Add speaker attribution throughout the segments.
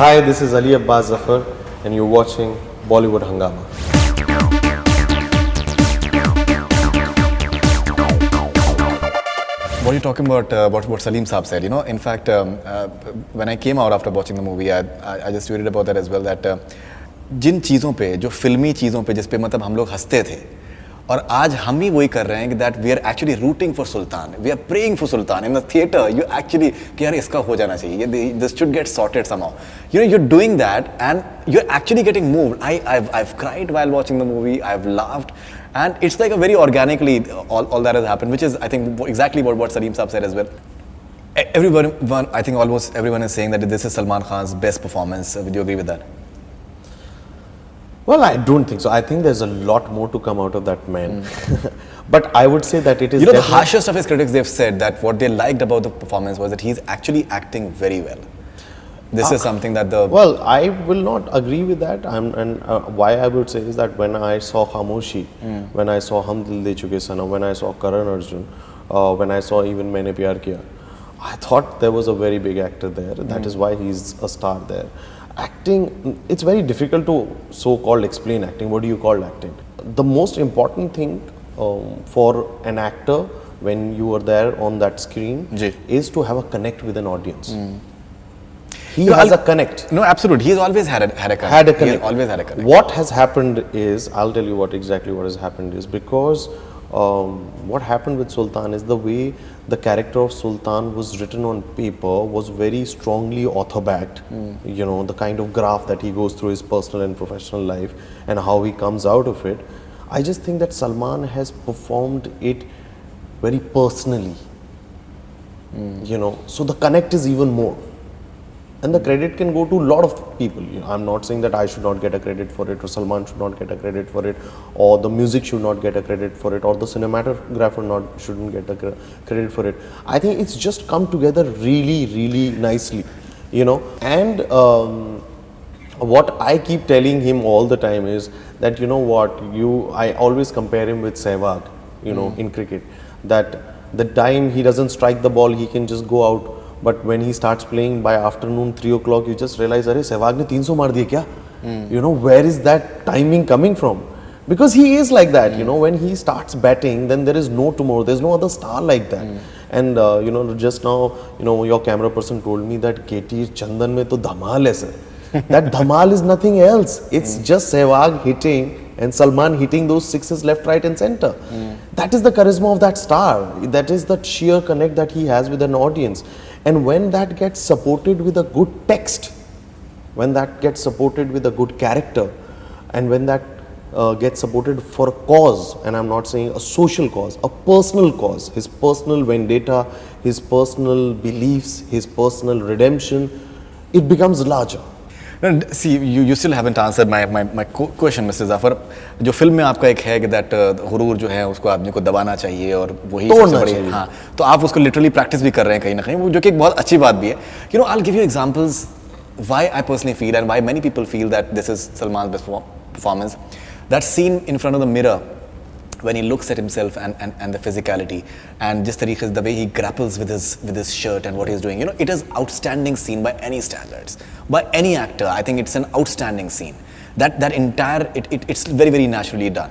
Speaker 1: Hi, this is Ali Abbas Zafar and you're watching Bollywood Hungama.
Speaker 2: What are you talking about what Salim Saab said? You know, in fact, when I came out after watching the movie, I just tweeted about that as well, that जिन चीज़ों पे, जो फिल्मी चीज़ों पे जिस पे मतलब हम लोग हंसते थे, और आज हम ही वही कर रहे हैं कि that we are actually rooting for Sultan, we are praying for Sultan in the theater. You actually कि यार इसका हो जाना चाहिए, this should get sorted somehow. You know, you're doing that and you're actually getting moved. I've cried while watching the movie. I've laughed, and it's like a very organically all that has happened, which is I think exactly what Salim Saab said as well. Everyone, I think almost everyone is saying that this is Salman Khan's best performance. Would you agree with that?
Speaker 1: Well, I don't think so. I think there's a lot more to come out of that man. But I would say that it is.
Speaker 2: You know, the harshest of his critics, they've said that what they liked about the performance was that he's actually acting very well. This is something that the...
Speaker 1: Well, I will not agree with that. Why I would say is that when I saw Khamoshi, when I saw Hum Dil De Chuke Sanam, when I saw Karan Arjun, when I saw even Maine Pyar Kiya, I thought there was a very big actor there. That is why he's a star there. Acting, it's very difficult to so-called explain acting. What do you call acting? The most important thing for an actor when you are there on that screen is to have a connect with an audience. He has a connect.
Speaker 2: No, absolutely. He's always had a connect. He always had a connect.
Speaker 1: What has happened is, I'll tell you exactly what has happened is, because what happened with Sultan is the way the character of Sultan was written on paper was very strongly author-backed. You know, the kind of graph that he goes through his personal and professional life and how he comes out of it. I just think that Salman has performed it very personally. You know, so the connect is even more. And the credit can go to a lot of people. I'm not saying that I should not get a credit for it, or Salman should not get a credit for it, or the music should not get a credit for it, or the cinematographer shouldn't get a credit for it. I think it's just come together really, really nicely, you know. And what I keep telling him all the time is that, you know what, I always compare him with Sehwag, you know, in cricket. That the time he doesn't strike the ball, he can just go out. But when he starts playing by afternoon 3 o'clock, you just realize, "Arey, Sehwag ne 300 maar diye kya?" You know, where is that timing coming from? Because he is like that. You know, when he starts batting, then there is no tomorrow. There's no other star like that. And you know, just now, you know, your camera person told me that KT Chandan mein to dhamal hai sir. That dhamal is nothing else. It's just Sehwag hitting and Salman hitting those sixes left, right and center. That is the charisma of that star. That is the sheer connect that he has with an audience. And when that gets supported with a good text, when that gets supported with a good character, and when that gets supported for a cause, and I'm not saying a social cause, a personal cause, his personal vendetta, his personal beliefs, his personal redemption, it becomes larger.
Speaker 2: See, you still haven't answered my question, Mr. Zafar. जो film में आपका एक है कि that हुरूर जो है उसको आदमी को दबाना चाहिए और वही सबसे बड़ी, हाँ, तो आप उसको literally practice भी कर रहे हैं कहीं ना कहीं, वो जो कि एक बहुत अच्छी बात भी है. You know, I'll give you examples why I personally feel and why many people feel that this is Salman's best performance. That scene in front of the mirror when he looks at himself and the physicality and just the way he grapples with his shirt and what he's doing, you know, it is outstanding scene by any standards, by any actor. I think it's an outstanding scene. That entire it's very, very naturally done.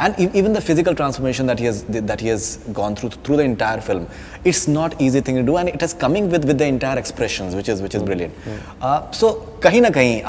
Speaker 2: And even the physical transformation that he has gone through the entire film, it's not easy thing to do, and it is coming with the entire expressions, which is brilliant. So kahin na kahin,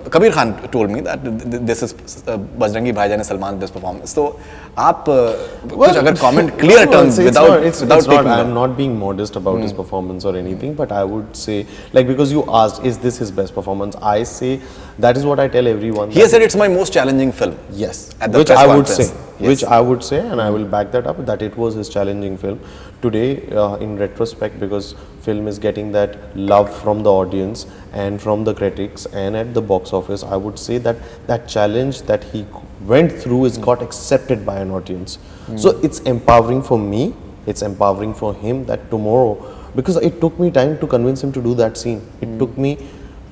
Speaker 2: Kabir Khan told me that this is Bajrangi Bhaijaan is Salman's best performance. So आप कुछ अगर comment clear terms without
Speaker 1: I'm not being modest about his performance or anything, but I would say, like, because you asked, is this his best performance? I say that is what I tell everyone.
Speaker 2: He has said it's my most challenging film.
Speaker 1: Yes,
Speaker 2: at the
Speaker 1: which
Speaker 2: press
Speaker 1: I would
Speaker 2: conference.
Speaker 1: say, which I would say, and I will back that up, that it was his challenging film. Today, in retrospect, because film is getting that love from the audience and from the critics and at the box office, I would say that that challenge that he went through is got accepted by an audience. So it's empowering for me, it's empowering for him that tomorrow, because it took me time to convince him to do that scene. It took me,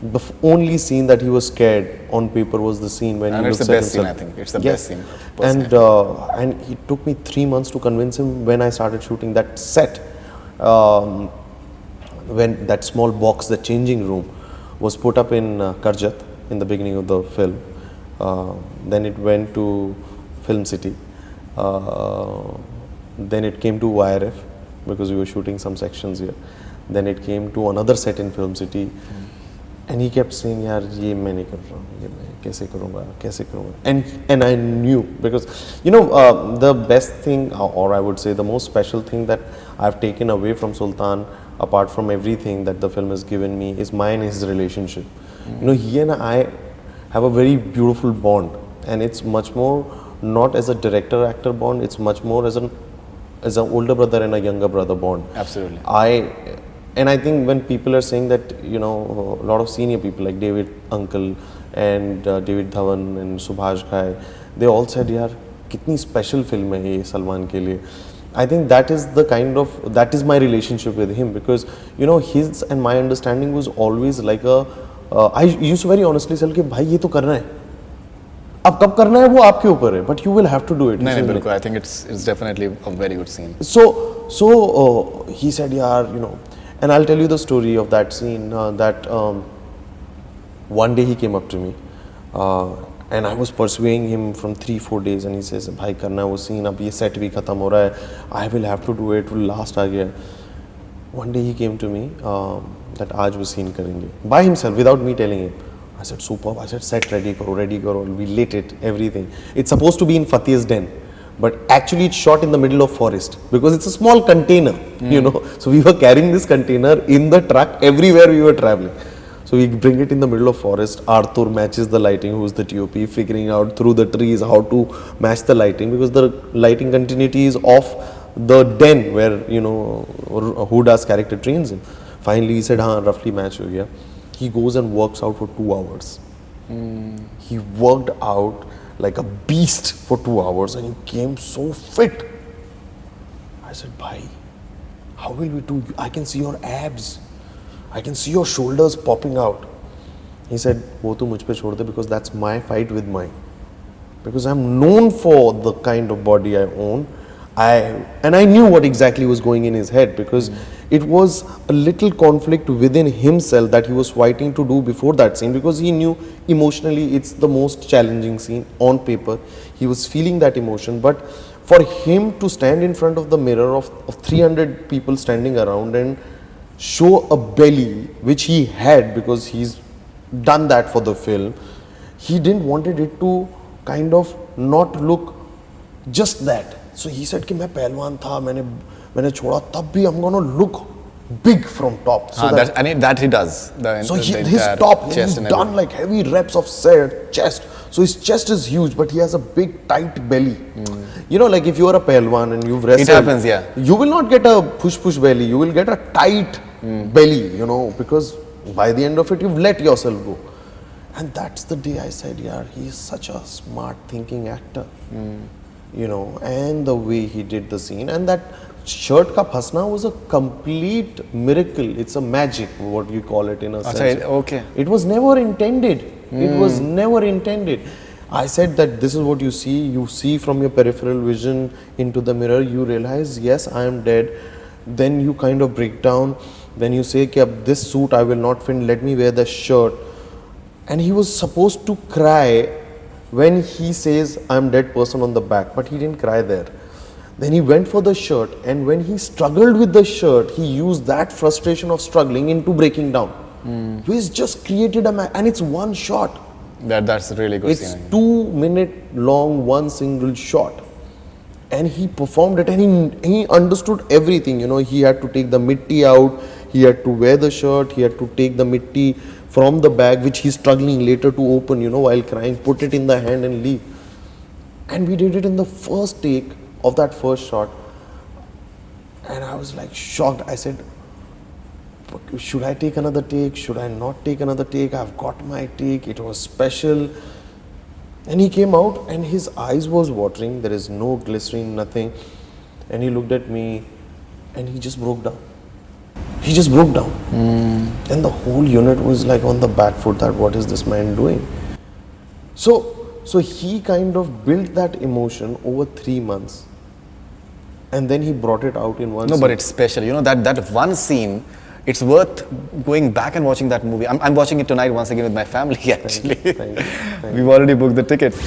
Speaker 1: the only scene that he was scared on paper was the scene when he looks at himself.
Speaker 2: It's the best scene, I think. It's the best scene.
Speaker 1: And it took me 3 months to convince him when I started shooting that set. When that small box, the changing room, was put up in Karjat in the beginning of the film. Then it went to Film City. Then it came to YRF because we were shooting some sections here. Then it came to another set in Film City. And he kept saying, "Yaar, ye main nahi kar raha hu, ye main kaise karunga." And I knew because the best thing, or I would say the most special thing that I've taken away from Sultan, apart from everything that the film has given me, is mine his relationship. He and I have a very beautiful bond, and it's much more not as a director-actor bond. It's much more as an older brother and a younger brother bond.
Speaker 2: Absolutely.
Speaker 1: And I think when people are saying that, a lot of senior people like David Uncle and David Dhawan and Subhash Ghai, they all said, "Yaar, kitni special film hai ye Salman ke liye." I think that is my relationship with him, because his and my understanding was always like I used to very honestly say कि भाई ये तो करना है, अब कब करना है वो आपके ऊपर है, but you will have to do it.
Speaker 2: नहीं बिल्कुल, I think it's definitely a very good scene.
Speaker 1: So he said, "Yaar, and I'll tell you the story of that scene. That one day he came up to me, and I was pursuing him from 3-4 days, and he says, "भाई करना है वो scene, अब ये set भी खत्म हो रहा है, I will have to do it, last आ गया." One day he came to me that आज वो scene करेंगे by himself without me telling him. I said, "Superb." I said, "Set ready करो." We lit it, everything. It's supposed to be in Fateh's Den, but actually it's shot in the middle of forest because it's a small container, So we were carrying this container in the truck everywhere we were traveling. So we bring it in the middle of forest. Arthur matches the lighting, who's the TOP, figuring out through the trees how to match the lighting, because the lighting continuity is off the den where, Huda's character trains him. Finally he said, "Haan, roughly match ho gaya." He goes and works out for 2 hours. He worked out like a beast for 2 hours, and he came so fit. I said, "Bhai, how will we do? I can see your abs. I can see your shoulders popping out." He said, "Wo tu mujh pe chhod de, because that's my fight with mine. Because I'm known for the kind of body I own." And I knew what exactly was going in his head, because it was a little conflict within himself that he was fighting to do before that scene, because he knew emotionally it's the most challenging scene on paper. He was feeling that emotion, but for him to stand in front of the mirror of 300 people standing around and show a belly, which he had because he's done that for the film, he didn't wanted it to kind of not look just that. So he said कि मैं पहलवान था, मैंने छोड़ा, तब भी I'm gonna look big from top. So
Speaker 2: that he does.
Speaker 1: His top, he's done like heavy reps of chest. So his chest is huge, but he has a big tight belly. Like if you are a pehलवान and you've wrestled,
Speaker 2: it happens, yeah.
Speaker 1: You will not get a push belly. You will get a tight belly, because by the end of it, you've let yourself go. And that's the day I said, "Yaar, he is such a smart thinking actor." And the way he did the scene, and that shirt ka phasna was a complete miracle. It's a magic, what you call it in a sense.
Speaker 2: Okay.
Speaker 1: It was never intended. It was never intended. I said that this is what you see. You see from your peripheral vision into the mirror. You realize, yes, I am dead. Then you kind of break down. Then you say, "Ki ab this suit I will not fit. Let me wear the shirt." And he was supposed to cry when he says, "I'm dead" person on the back, but he didn't cry there. Then he went for the shirt, and when he struggled with the shirt, he used that frustration of struggling into breaking down. He's just created and it's one shot.
Speaker 2: That's really good.
Speaker 1: It's 2 minute long, one single shot. And he performed it, and he understood everything. He had to take the mitti out, he had to wear the shirt, he had to take the mitti from the bag, which he's struggling later to open, while crying, put it in the hand and leave. And we did it in the first take of that first shot. And I was like shocked. I said, "Should I take another take? Should I not take another take? I've got my take. It was special." And he came out and his eyes was watering. There is no glycerin, nothing. And he looked at me and he just broke down. He just broke down. And the whole unit was like on the back foot, that what is this man doing? So he kind of built that emotion over 3 months. And then he brought it out in one scene.
Speaker 2: But it's special. That one scene It's worth going back and watching that movie. I'm watching it tonight once again with my family, actually.
Speaker 1: Thank you.
Speaker 2: We've already booked the tickets.